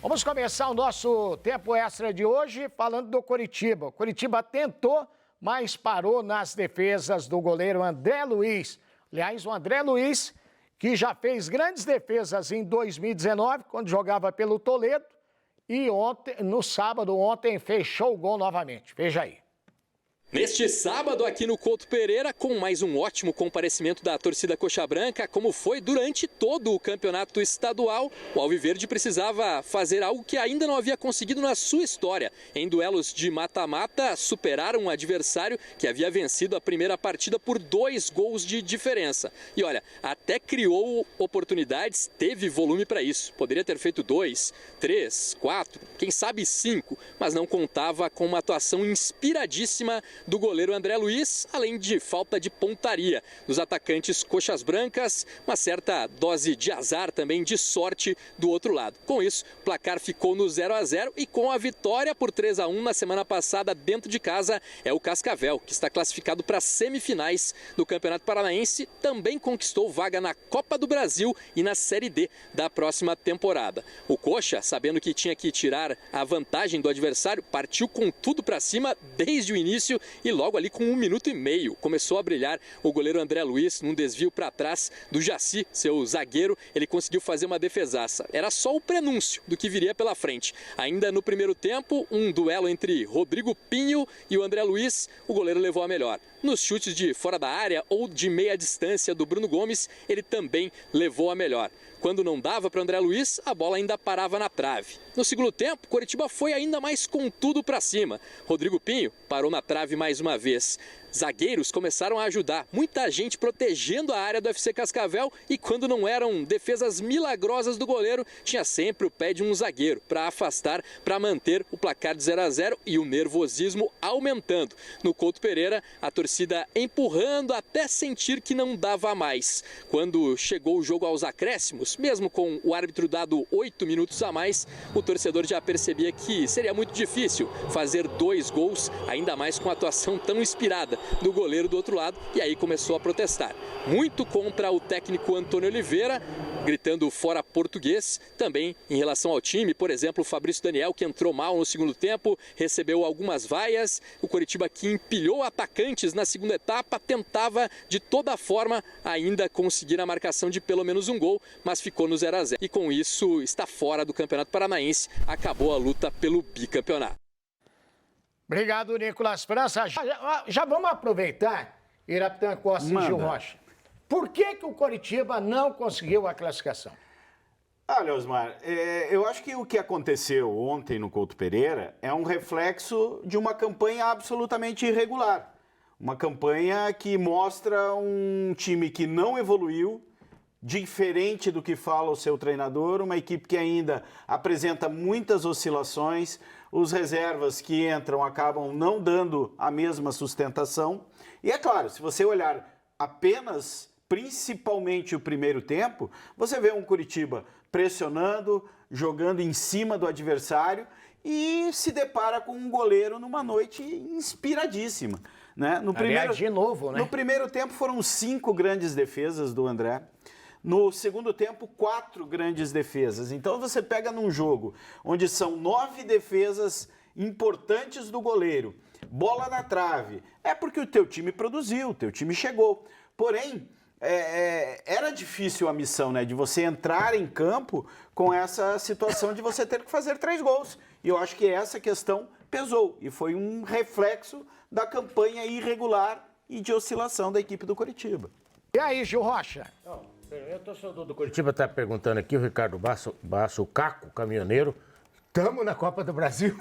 Vamos começar o nosso tempo extra de hoje falando do Coritiba. O Coritiba tentou, mas parou nas defesas do goleiro André Luiz. Aliás, o André Luiz, que já fez grandes defesas em 2019, quando jogava pelo Toledo, e ontem, no sábado, fechou o gol novamente. Veja aí. Neste sábado, aqui no Couto Pereira, com mais um ótimo comparecimento da torcida Coxa Branca, como foi durante todo o campeonato estadual, o Alviverde precisava fazer algo que ainda não havia conseguido na sua história. Em duelos de mata-mata, superar um adversário que havia vencido a primeira partida por 2 gols de diferença. E olha, até criou oportunidades, teve volume para isso. Poderia ter feito 2, 3, 4, quem sabe 5, mas não contava com uma atuação inspiradíssima do goleiro André Luiz, além de falta de pontaria dos atacantes Coxas Brancas, uma certa dose de azar também, de sorte do outro lado. Com isso, o placar ficou no 0-0 e com a vitória por 3-1 na semana passada dentro de casa, é o Cascavel, que está classificado para as semifinais do Campeonato Paranaense, também conquistou vaga na Copa do Brasil e na Série D da próxima temporada. O Coxa, sabendo que tinha que tirar a vantagem do adversário, partiu com tudo para cima desde o início e logo ali com 1 minuto e meio começou a brilhar o goleiro André Luiz num desvio para trás do Jaci, seu zagueiro. Ele conseguiu fazer uma defesaça. Era só o prenúncio do que viria pela frente. Ainda no primeiro tempo, um duelo entre Rodrigo Pinho e o André Luiz, o goleiro levou a melhor. Nos chutes de fora da área ou de meia distância do Bruno Gomes, ele também levou a melhor. Quando não dava para o André Luiz, a bola ainda parava na trave. No segundo tempo, Coritiba foi ainda mais com tudo para cima. Rodrigo Pinho parou na trave mais uma vez. Zagueiros começaram a ajudar, muita gente protegendo a área do FC Cascavel, e quando não eram defesas milagrosas do goleiro, tinha sempre o pé de um zagueiro para afastar, para manter o placar de 0-0 e o nervosismo aumentando. No Couto Pereira, a torcida empurrando até sentir que não dava mais. Quando chegou o jogo aos acréscimos, mesmo com o árbitro dado 8 minutos a mais, o torcedor já percebia que seria muito difícil fazer 2 gols, ainda mais com a atuação tão inspirada do goleiro do outro lado, e aí começou a protestar. Muito contra o técnico Antônio Oliveira, gritando fora português. Também em relação ao time, por exemplo, o Fabrício Daniel, que entrou mal no segundo tempo, recebeu algumas vaias. O Coritiba, que empilhou atacantes na segunda etapa, tentava de toda forma ainda conseguir a marcação de pelo menos um gol, mas ficou no 0-0. E com isso está fora do Campeonato Paranaense. Acabou a luta pelo bicampeonato. Obrigado, Nicolas França. Já vamos aproveitar, Iraptan Costa e Gil Rocha. Por que o Coritiba não conseguiu a classificação? Olha, Osmar, eu acho que o que aconteceu ontem no Couto Pereira é um reflexo de uma campanha absolutamente irregular. Uma campanha que mostra um time que não evoluiu, diferente do que fala o seu treinador, uma equipe que ainda apresenta muitas oscilações, os reservas que entram acabam não dando a mesma sustentação. E é claro, se você olhar apenas, principalmente o primeiro tempo, você vê um Coritiba pressionando, jogando em cima do adversário e se depara com um goleiro numa noite inspiradíssima, né? No primeiro tempo foram 5 grandes defesas do André. No segundo tempo, 4 grandes defesas. Então você pega num jogo onde são 9 defesas importantes do goleiro, bola na trave, é porque o teu time produziu, o teu time chegou. Porém, era difícil a missão, né, de você entrar em campo com essa situação de você ter que fazer 3 gols. E eu acho que essa questão pesou e foi um reflexo da campanha irregular e de oscilação da equipe do Coritiba. E aí, Gil Rocha? O torcedor do Coritiba está perguntando aqui, o Ricardo Basso, o Caco, caminhoneiro, estamos na Copa do Brasil.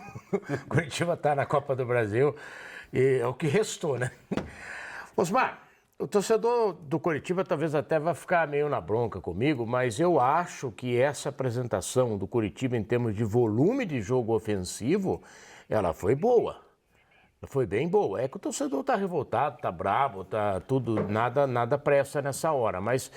Coritiba está na Copa do Brasil e é o que restou, né? Osmar, o torcedor do Coritiba talvez até vai ficar meio na bronca comigo, mas eu acho que essa apresentação do Coritiba em termos de volume de jogo ofensivo, ela foi boa. Foi bem boa. É que o torcedor está revoltado, está bravo, está tudo, nada pressa nessa hora, mas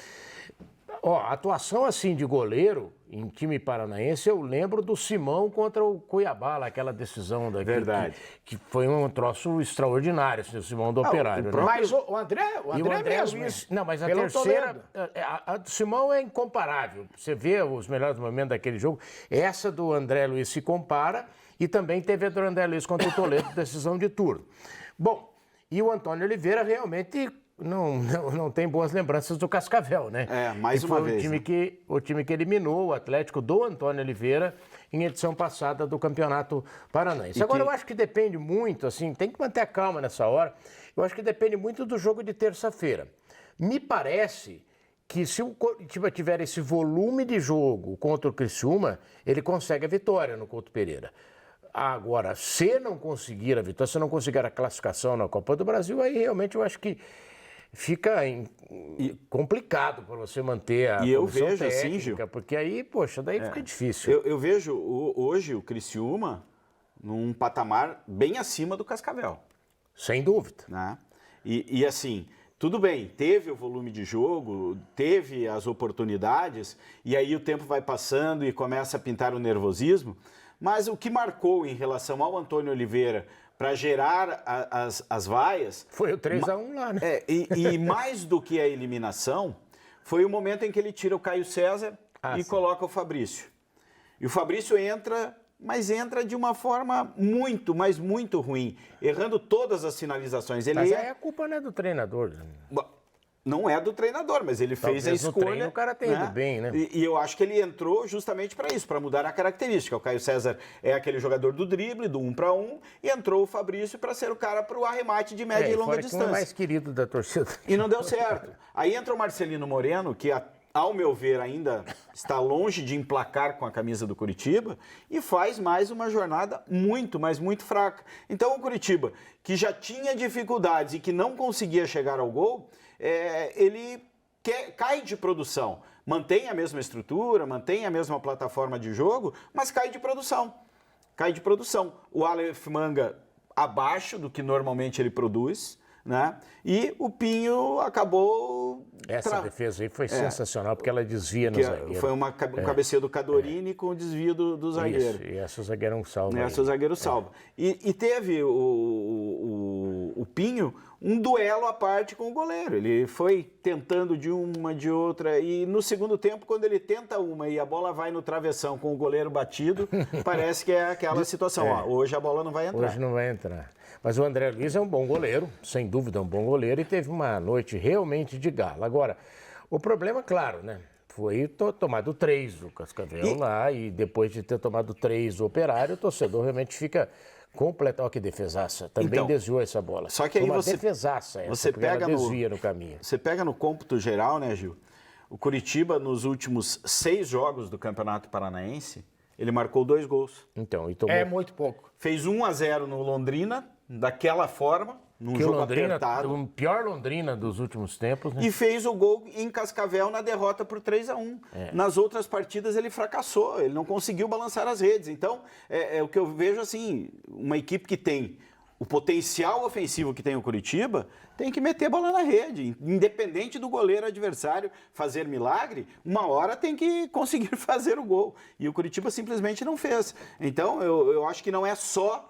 Ó, atuação assim de goleiro em time paranaense, eu lembro do Simão contra o Cuiabá, lá, aquela decisão daqui. Verdade. Que foi um troço extraordinário, assim, o Simão do Operário. Né? Mas o André E o André mesmo. Luiz, não, mas a Pelo terceira, Toledo. a do Simão é incomparável. Você vê os melhores momentos daquele jogo. Essa do André Luiz se compara e também teve a do André Luiz contra o Toledo, decisão de turno. Bom, e o Antônio Oliveira realmente não tem boas lembranças do Cascavel, né? Mais que uma foi vez. o time que eliminou o Atlético do Antônio Oliveira em edição passada do Campeonato Paranaense. Agora, eu acho que depende muito, assim, tem que manter a calma nessa hora, eu acho que depende muito do jogo de terça-feira. Me parece que se o Coritiba tiver esse volume de jogo contra o Criciúma, ele consegue a vitória no Couto Pereira. Agora, se não conseguir a vitória, se não conseguir a classificação na Copa do Brasil, aí realmente eu acho que fica complicado para você manter a comissão vejo técnica, assim, Gil, porque aí, poxa, daí fica difícil. Eu vejo hoje o Criciúma num patamar bem acima do Cascavel. Sem dúvida. Né? E assim, tudo bem, teve o volume de jogo, teve as oportunidades, e aí o tempo vai passando e começa a pintar o nervosismo, mas o que marcou em relação ao Antônio Oliveira para gerar as vaias... Foi o 3-1 lá, né? E mais do que a eliminação, foi o momento em que ele tira o Caio César e coloca o Fabrício. E o Fabrício entra, mas entra de uma forma muito, mas muito ruim, errando todas as finalizações. Mas aí a culpa não é do treinador. Não é do treinador, mas ele fez a escolha. No treino, o cara tem ido bem, né? E eu acho que ele entrou justamente para isso, para mudar a característica. O Caio César é aquele jogador do drible, do 1 para 1, e entrou o Fabrício para ser o cara para o arremate de média e longa distância. Que é mais querido da torcida. E não deu certo. Aí entra o Marcelino Moreno, que ao meu ver ainda está longe de emplacar com a camisa do Coritiba, e faz mais uma jornada muito, mas muito fraca. Então o Coritiba, que já tinha dificuldades e que não conseguia chegar ao gol, ele cai de produção. Mantém a mesma estrutura, mantém a mesma plataforma de jogo, mas cai de produção. Cai de produção. O Aleph Manga abaixo do que normalmente ele produz, né? E o Pinho acabou... Essa defesa aí foi sensacional, porque ela desvia no zagueiro. Foi um cabeceio do Cadorini com o desvio do zagueiro. Isso, e essa o zagueiro não salva. Essa o zagueiro salva. E teve o Pinho um duelo à parte com o goleiro. Ele foi tentando de uma, de outra, e no segundo tempo, quando ele tenta uma e a bola vai no travessão com o goleiro batido, parece que é aquela situação. Ó, hoje a bola não vai entrar. Hoje não vai entrar. Mas o André Luiz é um bom goleiro, sem dúvida é um bom goleiro, e teve uma noite realmente de gala. Agora, o problema, claro, né? Foi tomado 3 do Cascavel lá, e depois de ter tomado 3 do Operário, o torcedor realmente fica completo. Olha que defesaça. Também Então, desviou essa bola. Só que aí uma você defesaça essa, você pega ela desvia no caminho. Você pega no cômputo geral, né, Gil? O Coritiba, nos últimos 6 jogos do Campeonato Paranaense, ele marcou 2 gols. Então, e tomou... É muito pouco. Fez 1-0 no Londrina, daquela forma, num que jogo Londrina, apertado. o pior Londrina dos últimos tempos, né? E fez o gol em Cascavel na derrota por 3-1. Nas outras partidas ele fracassou, ele não conseguiu balançar as redes. Então, é o que eu vejo assim, uma equipe que tem o potencial ofensivo que tem o Coritiba, tem que meter bola na rede. Independente do goleiro adversário fazer milagre, uma hora tem que conseguir fazer o gol. E o Coritiba simplesmente não fez. Então, eu acho que não é só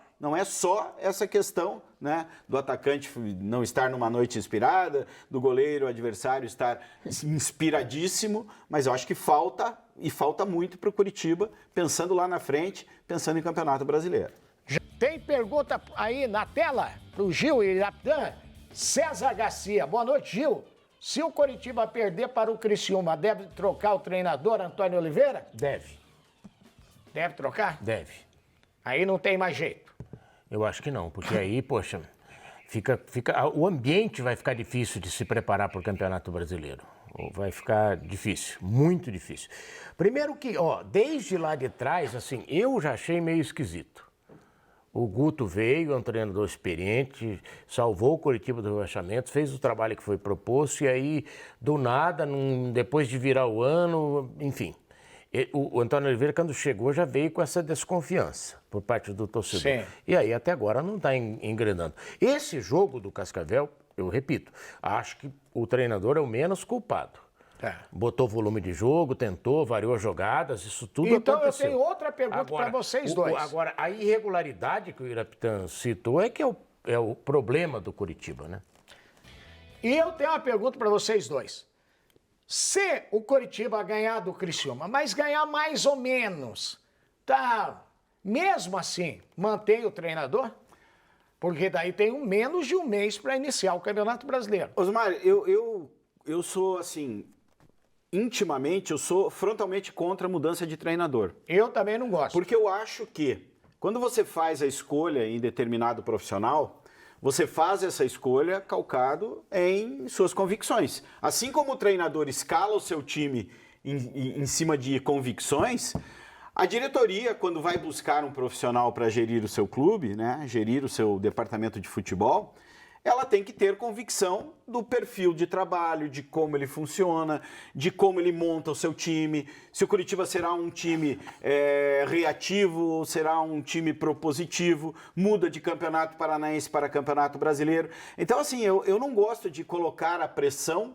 essa questão, né, do atacante não estar numa noite inspirada, do goleiro adversário estar inspiradíssimo, mas eu acho que falta muito para o Coritiba, pensando lá na frente, pensando em Campeonato Brasileiro. Tem pergunta aí na tela para o Gil e Irapitã. César Garcia. Boa noite, Gil. Se o Coritiba perder para o Criciúma, deve trocar o treinador Antônio Oliveira? Deve. Deve trocar? Deve. Aí não tem mais jeito. Eu acho que não, porque aí, poxa, o ambiente vai ficar difícil de se preparar para o Campeonato Brasileiro. Vai ficar difícil, muito difícil. Primeiro que, desde lá de trás, assim, eu já achei meio esquisito. O Guto veio, é um treinador experiente, salvou o Coritiba do rebaixamento, fez o trabalho que foi proposto, e aí, do nada, depois de virar o ano, enfim... O Antônio Oliveira, quando chegou, já veio com essa desconfiança por parte do torcedor. Sim. E aí, até agora, não está engrenando. Esse jogo do Cascavel, eu repito, acho que o treinador é o menos culpado. Botou volume de jogo, tentou, variou jogadas, isso tudo Então aconteceu. eu tenho outra pergunta para vocês dois. Agora, a irregularidade que o Irapuã citou é que é o problema do Coritiba, né? E eu tenho uma pergunta para vocês dois. Se o Coritiba ganhar do Criciúma, mas ganhar mais ou menos, tá? Mesmo assim, mantém o treinador? Porque daí tem menos de um mês para iniciar o Campeonato Brasileiro. Osmar, eu sou assim, intimamente, eu sou frontalmente contra a mudança de treinador. Eu também não gosto. Porque eu acho que quando você faz a escolha em determinado profissional, você faz essa escolha calcado em suas convicções. Assim como o treinador escala o seu time em cima de convicções, a diretoria, quando vai buscar um profissional para gerir o seu clube, né, gerir o seu departamento de futebol, ela tem que ter convicção do perfil de trabalho, de como ele funciona, de como ele monta o seu time, se o Coritiba será um time reativo ou será um time propositivo, muda de campeonato paranaense para campeonato brasileiro. Então, assim, eu não gosto de colocar a pressão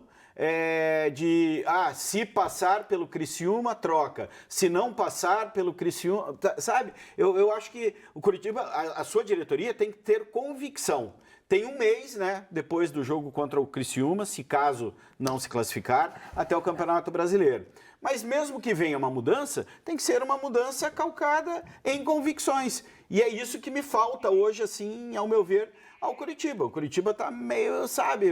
se passar pelo Criciúma, troca. Se não passar pelo Criciúma, sabe? Eu acho que o Coritiba, a sua diretoria tem que ter convicção. Tem um mês, né, depois do jogo contra o Criciúma, se caso não se classificar, até o Campeonato Brasileiro. Mas mesmo que venha uma mudança, tem que ser uma mudança calcada em convicções. E é isso que me falta hoje, assim, ao meu ver, ao Coritiba. O Coritiba tá meio, sabe,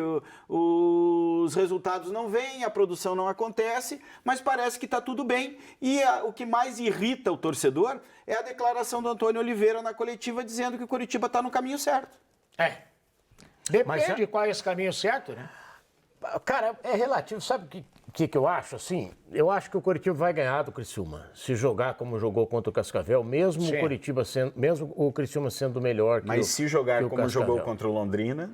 os resultados não vêm, a produção não acontece, mas parece que tá tudo bem. E o que mais irrita o torcedor é a declaração do Antônio Oliveira na coletiva dizendo que o Coritiba tá no caminho certo. Depende qual é esse caminho certo, né? Cara, é relativo. Sabe o que eu acho, assim? Eu acho que o Coritiba vai ganhar do Criciúma. Se jogar como jogou contra o Cascavel, mesmo Sim. o Coritiba sendo, mesmo o Criciúma sendo melhor que Mas se jogar que o como Cascavel. jogou contra o Londrina...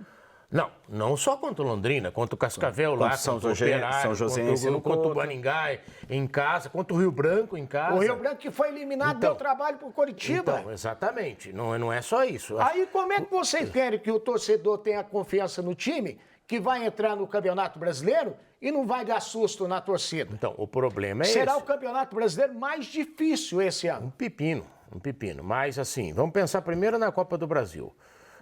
Não só contra o Londrina, contra o Cascavel lá, São contra o José, Operário, São Joséense no contra o contra. Guaningá em casa, contra o Rio Branco em casa. O Rio Branco que foi eliminado deu trabalho pro Coritiba. Então, exatamente. Não é só isso. Aí como é que vocês querem que o torcedor tenha confiança no time que vai entrar no Campeonato Brasileiro e não vai dar susto na torcida? Então, o problema é Será esse. o Campeonato Brasileiro mais difícil esse ano. Um pepino. Mas, assim, vamos pensar primeiro na Copa do Brasil.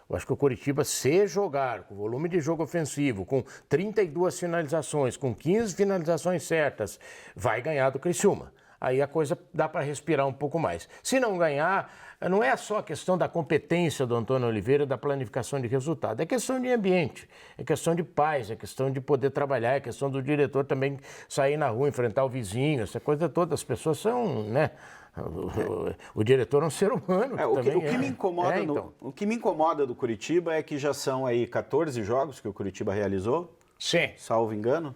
Eu acho que o Coritiba, se jogar com volume de jogo ofensivo, com 32 finalizações, com 15 finalizações certas, vai ganhar do Criciúma. Aí a coisa dá para respirar um pouco mais. Se não ganhar, não é só a questão da competência do Antônio Oliveira, da planificação de resultado. É questão de ambiente, é questão de paz, é questão de poder trabalhar, é questão do diretor também sair na rua, enfrentar o vizinho, essa coisa toda. As pessoas são, né? O diretor é um ser humano. O que me incomoda do Coritiba é que já são aí 14 jogos que o Coritiba realizou, Sim. salvo engano.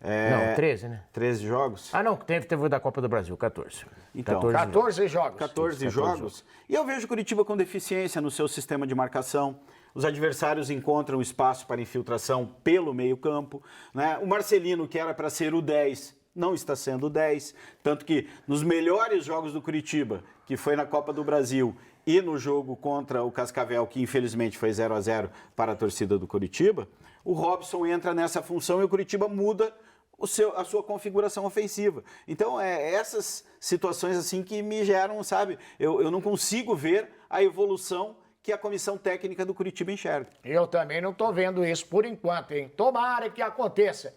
Não, 13, né? 13 jogos. Ah, não, teve o da Copa do Brasil, 14. Então, 14 jogos. 14 jogos. E eu vejo o Coritiba com deficiência no seu sistema de marcação. Os adversários encontram espaço para infiltração pelo meio-campo, né? O Marcelino, que era para ser o 10, não está sendo o 10. Tanto que nos melhores jogos do Coritiba, que foi na Copa do Brasil e no jogo contra o Cascavel, que infelizmente foi 0-0 para a torcida do Coritiba, o Robson entra nessa função e o Coritiba muda a sua configuração ofensiva. Então, essas situações assim que me geram, sabe? Eu não consigo ver a evolução que a comissão técnica do Coritiba enxerga. Eu também não estou vendo isso por enquanto, hein? Tomara que aconteça.